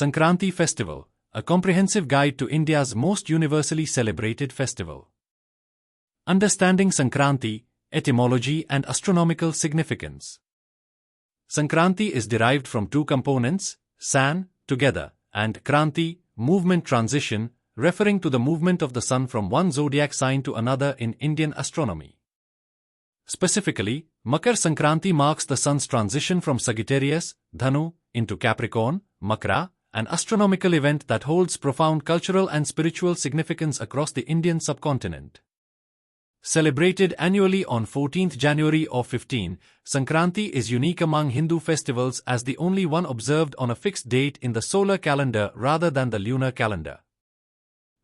Sankranti Festival, a comprehensive guide to India's most universally celebrated festival. Understanding Sankranti, etymology and astronomical significance. Sankranti is derived from two components, san, together, and kranti, movement transition, referring to the movement of the sun from one zodiac sign to another in Indian astronomy. Specifically, Makar Sankranti marks the sun's transition from Sagittarius, Dhanu, into Capricorn, Makara, an astronomical event that holds profound cultural and spiritual significance across the Indian subcontinent. Celebrated annually on 14th January or 15, Sankranti is unique among Hindu festivals as the only one observed on a fixed date in the solar calendar rather than the lunar calendar.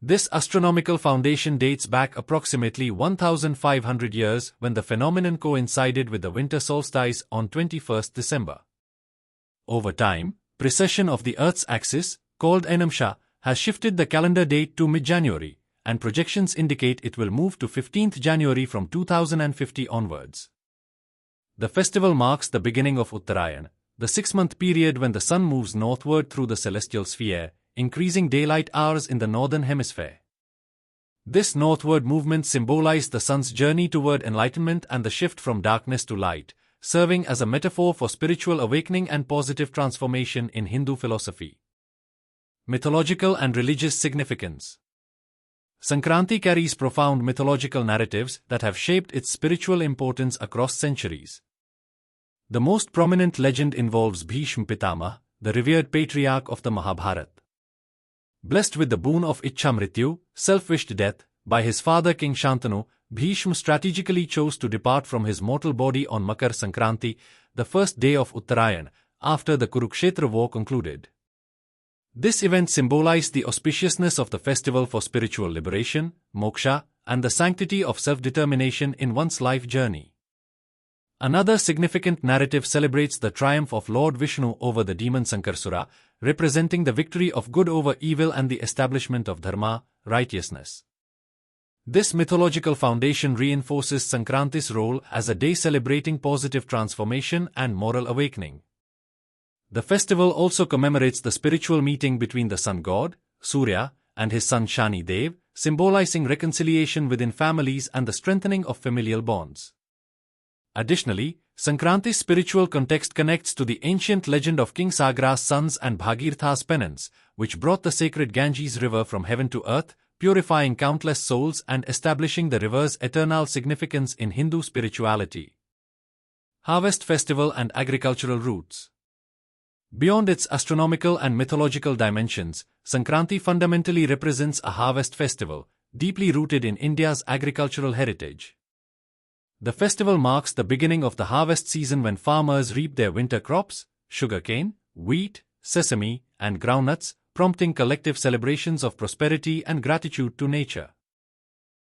This astronomical foundation dates back approximately 1,500 years when the phenomenon coincided with the winter solstice on 21st December. Over time, precession of the Earth's axis, called Enamsha, has shifted the calendar date to mid-January, and projections indicate it will move to 15th January from 2050 onwards. The festival marks the beginning of Uttarayan, the 6-month period when the sun moves northward through the celestial sphere, increasing daylight hours in the northern hemisphere. This northward movement symbolized the sun's journey toward enlightenment and the shift from darkness to light, serving as a metaphor for spiritual awakening and positive transformation in Hindu philosophy. Mythological and religious significance. Sankranti carries profound mythological narratives that have shaped its spiritual importance across centuries. The most prominent legend involves Bhishma Pitama, the revered patriarch of the Mahabharata. Blessed with the boon of Ichhamrityu, self-wished death, by his father King Shantanu, Bhishma strategically chose to depart from his mortal body on Makar Sankranti, the first day of Uttarayan, after the Kurukshetra war concluded. This event symbolized the auspiciousness of the festival for spiritual liberation, moksha, and the sanctity of self-determination in one's life journey. Another significant narrative celebrates the triumph of Lord Vishnu over the demon Sankarsura, representing the victory of good over evil and the establishment of dharma, righteousness. This mythological foundation reinforces Sankranti's role as a day celebrating positive transformation and moral awakening. The festival also commemorates the spiritual meeting between the sun god, Surya, and his son Shani Dev, symbolizing reconciliation within families and the strengthening of familial bonds. Additionally, Sankranti's spiritual context connects to the ancient legend of King Sagra's sons and Bhagirtha's penance, which brought the sacred Ganges river from heaven to earth, purifying countless souls and establishing the river's eternal significance in Hindu spirituality. Harvest Festival and Agricultural Roots. Beyond its astronomical and mythological dimensions, Sankranti fundamentally represents a harvest festival, deeply rooted in India's agricultural heritage. The festival marks the beginning of the harvest season when farmers reap their winter crops, sugarcane, wheat, sesame, and groundnuts, prompting collective celebrations of prosperity and gratitude to nature.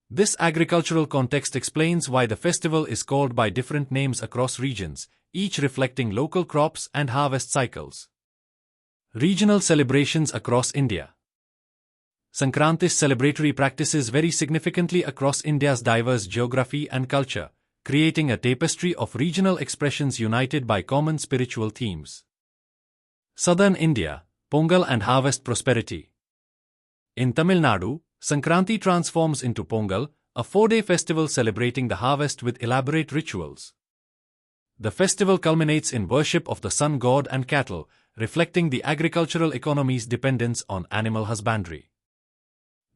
This agricultural context explains why the festival is called by different names across regions, each reflecting local crops and harvest cycles. Regional celebrations across India. Sankranti's celebratory practices vary significantly across India's diverse geography and culture, creating a tapestry of regional expressions united by common spiritual themes. Southern India, Pongal and Harvest Prosperity. In Tamil Nadu, Sankranti transforms into Pongal, a 4-day festival celebrating the harvest with elaborate rituals. The festival culminates in worship of the sun god and cattle, reflecting the agricultural economy's dependence on animal husbandry.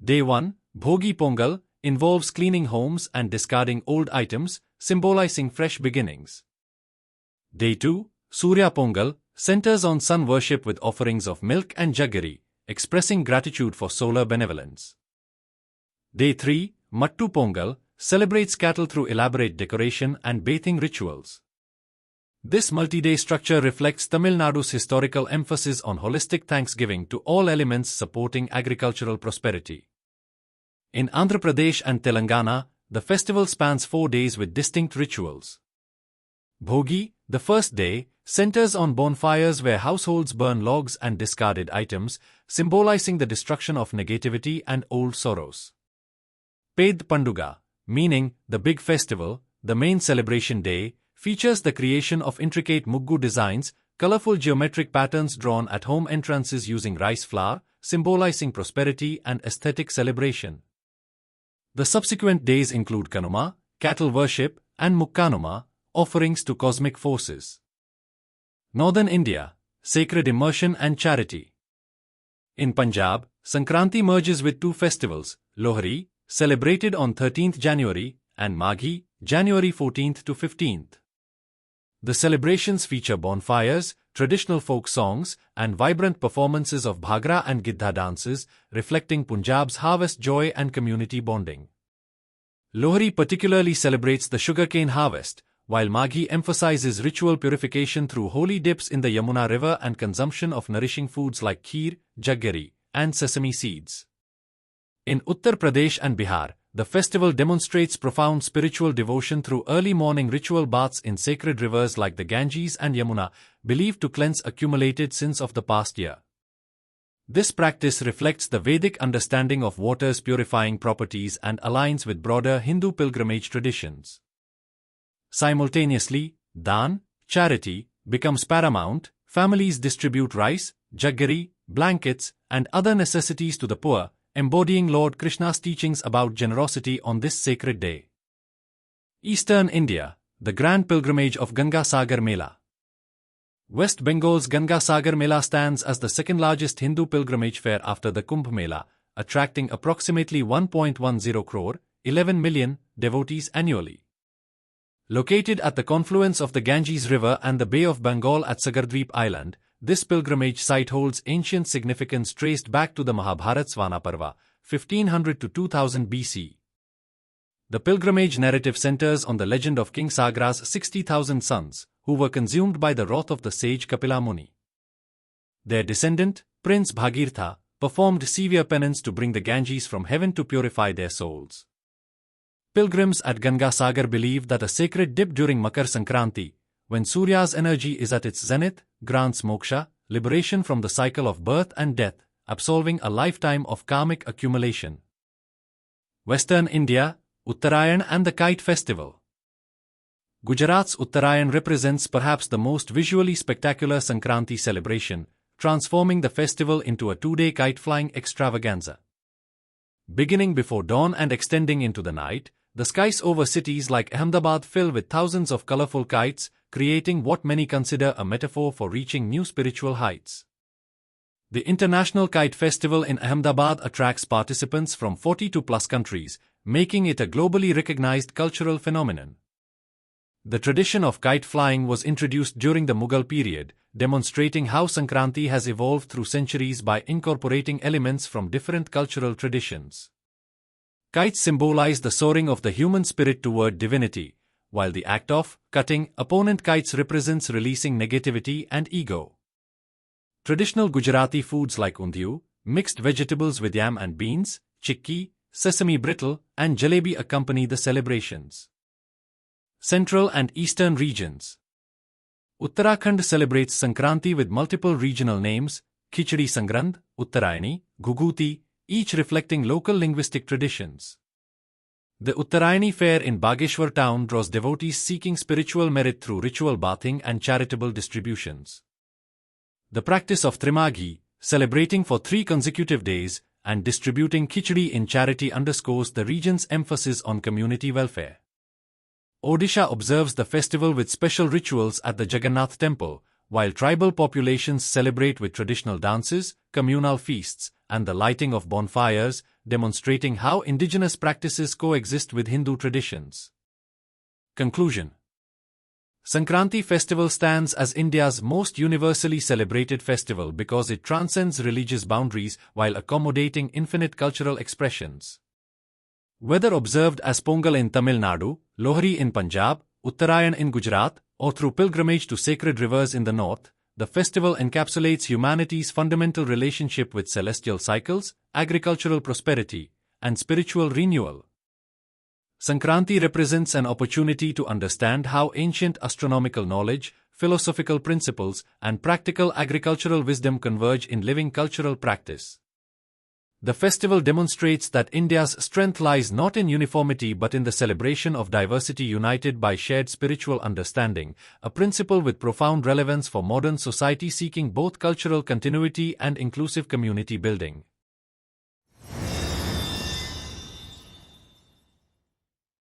Day 1, Bhogi Pongal, involves cleaning homes and discarding old items, symbolizing fresh beginnings. Day 2, Surya Pongal, centers on sun worship with offerings of milk and jaggery, expressing gratitude for solar benevolence. Day 3, Mattu Pongal, celebrates cattle through elaborate decoration and bathing rituals. This multi-day structure reflects Tamil Nadu's historical emphasis on holistic thanksgiving to all elements supporting agricultural prosperity. In Andhra Pradesh and Telangana, the festival spans 4 days with distinct rituals. Bhogi, the first day, centers on bonfires where households burn logs and discarded items, symbolizing the destruction of negativity and old sorrows. Ped Panduga, meaning the big festival, the main celebration day, features the creation of intricate muggu designs, colorful geometric patterns drawn at home entrances using rice flour, symbolizing prosperity and aesthetic celebration. The subsequent days include Kanuma, cattle worship, and Mukkanuma, offerings to cosmic forces. Northern India, sacred immersion and charity. In Punjab, Sankranti merges with two festivals, Lohri, celebrated on 13th January, and Maghi, January 14th to 15th. The celebrations feature bonfires, traditional folk songs, and vibrant performances of Bhangra and Giddha dances, reflecting Punjab's harvest joy and community bonding. Lohri particularly celebrates the sugarcane harvest, while Maghi emphasizes ritual purification through holy dips in the Yamuna River and consumption of nourishing foods like kheer, jaggery, and sesame seeds. In Uttar Pradesh and Bihar, the festival demonstrates profound spiritual devotion through early morning ritual baths in sacred rivers like the Ganges and Yamuna, believed to cleanse accumulated sins of the past year. This practice reflects the Vedic understanding of water's purifying properties and aligns with broader Hindu pilgrimage traditions. Simultaneously, Dan, charity, becomes paramount. Families distribute rice, jaggery, blankets, and other necessities to the poor, embodying Lord Krishna's teachings about generosity on this sacred day. Eastern India, the grand pilgrimage of Ganga Sagar Mela. West Bengal's Ganga Sagar Mela stands as the second largest Hindu pilgrimage fair after the Kumbh Mela, attracting approximately 1.10 crore, 11 million, devotees annually. Located at the confluence of the Ganges River and the Bay of Bengal at Sagardweep Island, this pilgrimage site holds ancient significance traced back to the Mahabharat Svanaparva, 1500 to 2000 BC. The pilgrimage narrative centers on the legend of King Sagra's 60,000 sons, who were consumed by the wrath of the sage Kapila Muni. Their descendant, Prince Bhagirtha, performed severe penance to bring the Ganges from heaven to purify their souls. Pilgrims at Ganga Sagar believe that a sacred dip during Makar Sankranti, when Surya's energy is at its zenith, grants moksha, liberation from the cycle of birth and death, absolving a lifetime of karmic accumulation. Western India, Uttarayan and the Kite Festival. Gujarat's Uttarayan represents perhaps the most visually spectacular Sankranti celebration, transforming the festival into a two-day kite-flying extravaganza. Beginning before dawn and extending into the night, the skies over cities like Ahmedabad fill with thousands of colorful kites, creating what many consider a metaphor for reaching new spiritual heights. The International Kite Festival in Ahmedabad attracts participants from 42+ countries, making it a globally recognized cultural phenomenon. The tradition of kite flying was introduced during the Mughal period, demonstrating how Sankranti has evolved through centuries by incorporating elements from different cultural traditions. Kites symbolize the soaring of the human spirit toward divinity, while the act of cutting opponent kites represents releasing negativity and ego. Traditional Gujarati foods like undhiyu, mixed vegetables with yam and beans, chikki, sesame brittle, and jalebi accompany the celebrations. Central and Eastern regions. Uttarakhand celebrates Sankranti with multiple regional names, Khichdi Sangrand, Uttarayani, Ghuguti, each reflecting local linguistic traditions. The Uttarayani fair in Bageshwar town draws devotees seeking spiritual merit through ritual bathing and charitable distributions. The practice of Trimaghi, celebrating for 3 consecutive days, and distributing khichdi in charity underscores the region's emphasis on community welfare. Odisha observes the festival with special rituals at the Jagannath temple, while tribal populations celebrate with traditional dances, communal feasts, and the lighting of bonfires, demonstrating how indigenous practices coexist with Hindu traditions. Conclusion. Sankranti festival stands as India's most universally celebrated festival because it transcends religious boundaries while accommodating infinite cultural expressions. Whether observed as Pongal in Tamil Nadu, Lohri in Punjab, Uttarayan in Gujarat, or through pilgrimage to sacred rivers in the north, the festival encapsulates humanity's fundamental relationship with celestial cycles, agricultural prosperity, and spiritual renewal. Sankranti represents an opportunity to understand how ancient astronomical knowledge, philosophical principles, and practical agricultural wisdom converge in living cultural practice. The festival demonstrates that India's strength lies not in uniformity but in the celebration of diversity united by shared spiritual understanding, a principle with profound relevance for modern society seeking both cultural continuity and inclusive community building.